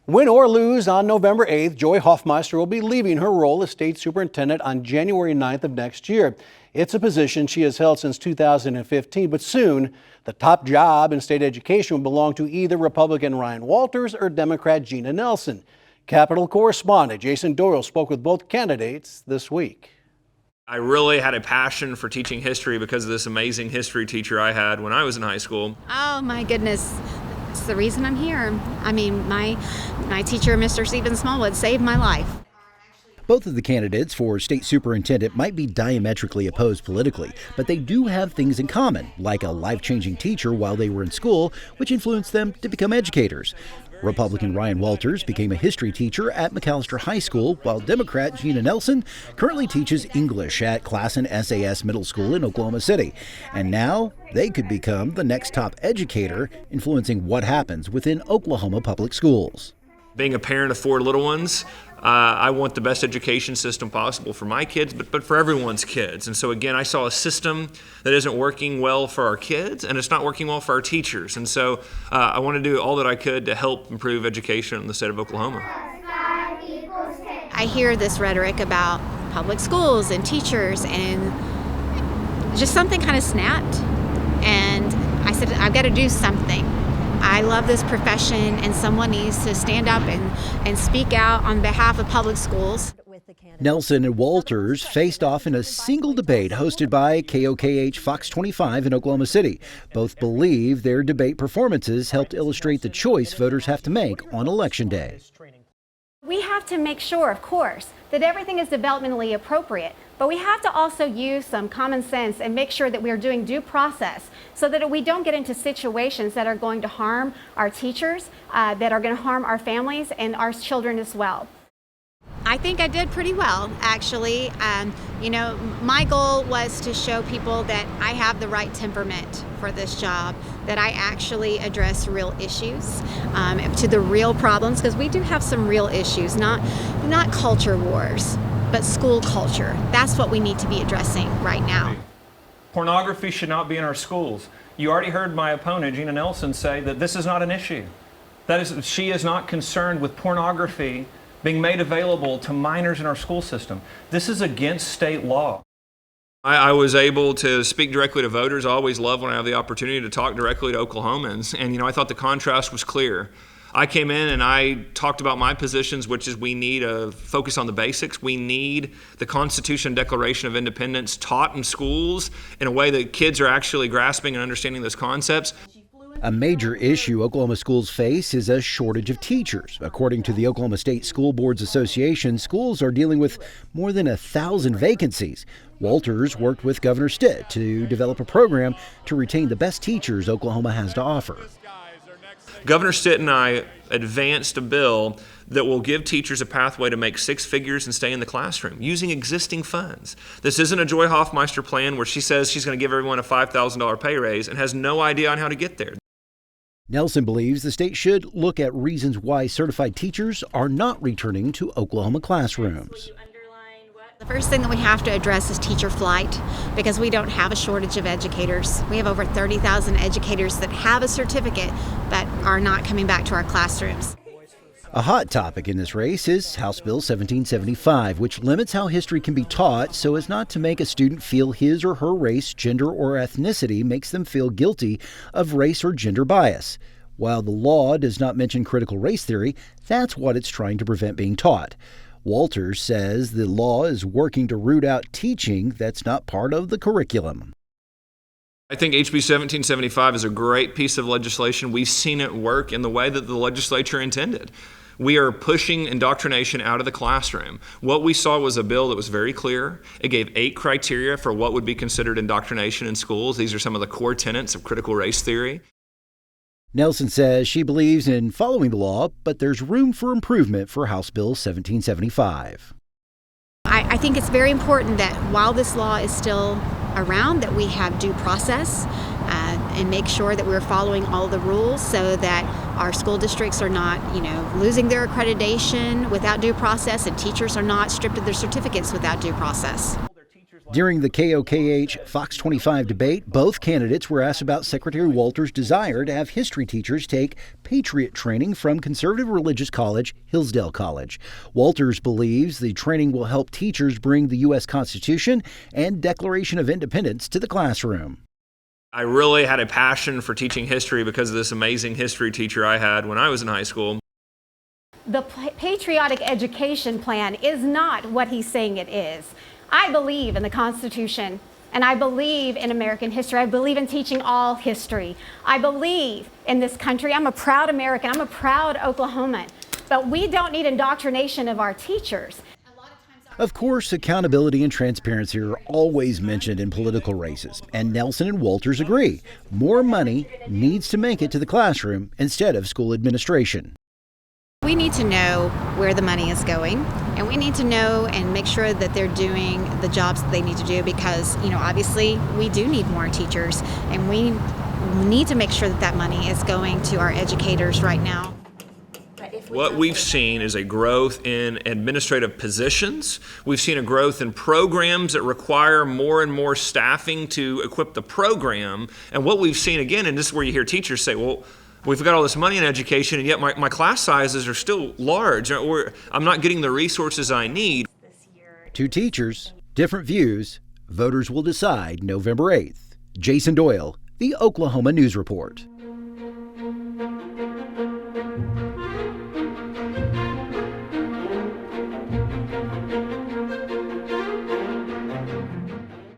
Win or lose on November 8th, Joy Hoffmeister will be leaving her role as state superintendent on January 9th of next year. It's a position she has held since 2015, but soon the top job in state education will belong to either Republican Ryan Walters or Democrat Gina Nelson. Capitol correspondent Jason Doyle spoke with both candidates this week. I really had a passion for teaching history because of this amazing history teacher I had when I was in high school. Oh my goodness. It's the reason I'm here. I mean, my teacher, Mr. Stephen Smallwood, saved my life. Both of the candidates for state superintendent might be diametrically opposed politically, but they do have things in common, like a life-changing teacher while they were in school, which influenced them to become educators. Republican Ryan Walters became a history teacher at McAllister High School, while Democrat Gina Nelson currently teaches English at Classen SAS Middle School in Oklahoma City. And now they could become the next top educator, influencing what happens within Oklahoma public schools. Being a parent of 4 little ones, I want the best education system possible for my kids, but for everyone's kids. And so again, I saw a system that isn't working well for our kids, and it's not working well for our teachers. And so I want to do all that I could to help improve education in the state of Oklahoma. I hear this rhetoric about public schools and teachers, and just something kind of snapped. And I said, I've got to do something. I love this profession, and someone needs to stand up and speak out on behalf of public schools. Nelson and Walters faced off in a single debate hosted by KOKH Fox 25 in Oklahoma City. Both believe their debate performances helped illustrate the choice voters have to make on Election Day. We have to make sure, of course, that everything is developmentally appropriate, but we have to also use some common sense and make sure that we are doing due process so that we don't get into situations that are going to harm our teachers, that are going to harm our families and our children as well. I think I did pretty well, actually. My goal was to show people that I have the right temperament for this job, that I actually address real issues, to the real problems, because we do have some real issues, not culture wars, but school culture. That's what we need to be addressing right now. Pornography should not be in our schools. You already heard my opponent, Gina Nelson, say that this is not an issue. That is, she is not concerned with pornography being made available to minors in our school system. This is against state law. I was able to speak directly to voters. I always love when I have the opportunity to talk directly to Oklahomans. And, I thought the contrast was clear. I came in and I talked about my positions, which is we need a focus on the basics. We need the Constitution and Declaration of Independence taught in schools in a way that kids are actually grasping and understanding those concepts. A major issue Oklahoma schools face is a shortage of teachers. According to the Oklahoma State School Boards Association, schools are dealing with more than 1,000 vacancies. Walters worked with Governor Stitt to develop a program to retain the best teachers Oklahoma has to offer. Governor Stitt and I advanced a bill that will give teachers a pathway to make 6 figures and stay in the classroom using existing funds. This isn't a Joy Hoffmeister plan where she says she's going to give everyone a $5,000 pay raise and has no idea on how to get there. Nelson believes the state should look at reasons why certified teachers are not returning to Oklahoma classrooms. The first thing that we have to address is teacher flight, because we don't have a shortage of educators. We have over 30,000 educators that have a certificate but are not coming back to our classrooms. A hot topic in this race is House Bill 1775, which limits how history can be taught so as not to make a student feel his or her race, gender, or ethnicity makes them feel guilty of race or gender bias. While the law does not mention critical race theory, that's what it's trying to prevent being taught. Walters says the law is working to root out teaching that's not part of the curriculum. I think HB 1775 is a great piece of legislation. We've seen it work in the way that the legislature intended. We are pushing indoctrination out of the classroom. What we saw was a bill that was very clear. It gave 8 criteria for what would be considered indoctrination in schools. These are some of the core tenets of critical race theory. Nelson says she believes in following the law, but there's room for improvement for House Bill 1775. I think it's very important that while this law is still around, that we have due process and make sure that we're following all the rules so that our school districts are not, losing their accreditation without due process, and teachers are not stripped of their certificates without due process. During the KOKH Fox 25 debate, both candidates were asked about Secretary Walters' desire to have history teachers take Patriot training from conservative religious college, Hillsdale College. Walters believes the training will help teachers bring the U.S. Constitution and Declaration of Independence to the classroom. I really had a passion for teaching history because of this amazing history teacher I had when I was in high school. The patriotic education plan is not what he's saying it is. I believe in the Constitution, and I believe in American history. I believe in teaching all history. I believe in this country. I'm a proud American. I'm a proud Oklahoman. But we don't need indoctrination of our teachers. Of course, accountability and transparency are always mentioned in political races, and Nelson and Walters agree. More money needs to make it to the classroom instead of school administration. We need to know where the money is going, and we need to know and make sure that they're doing the jobs that they need to do because, obviously we do need more teachers, and we need to make sure that that money is going to our educators right now. What we've seen is a growth in administrative positions. We've seen a growth in programs that require more and more staffing to equip the program. And what we've seen again, and this is where you hear teachers say, well, we've got all this money in education, and yet my class sizes are still large, or I'm not getting the resources I need. Two teachers, different views. Voters will decide November 8th. Jason Doyle, the Oklahoma News Report.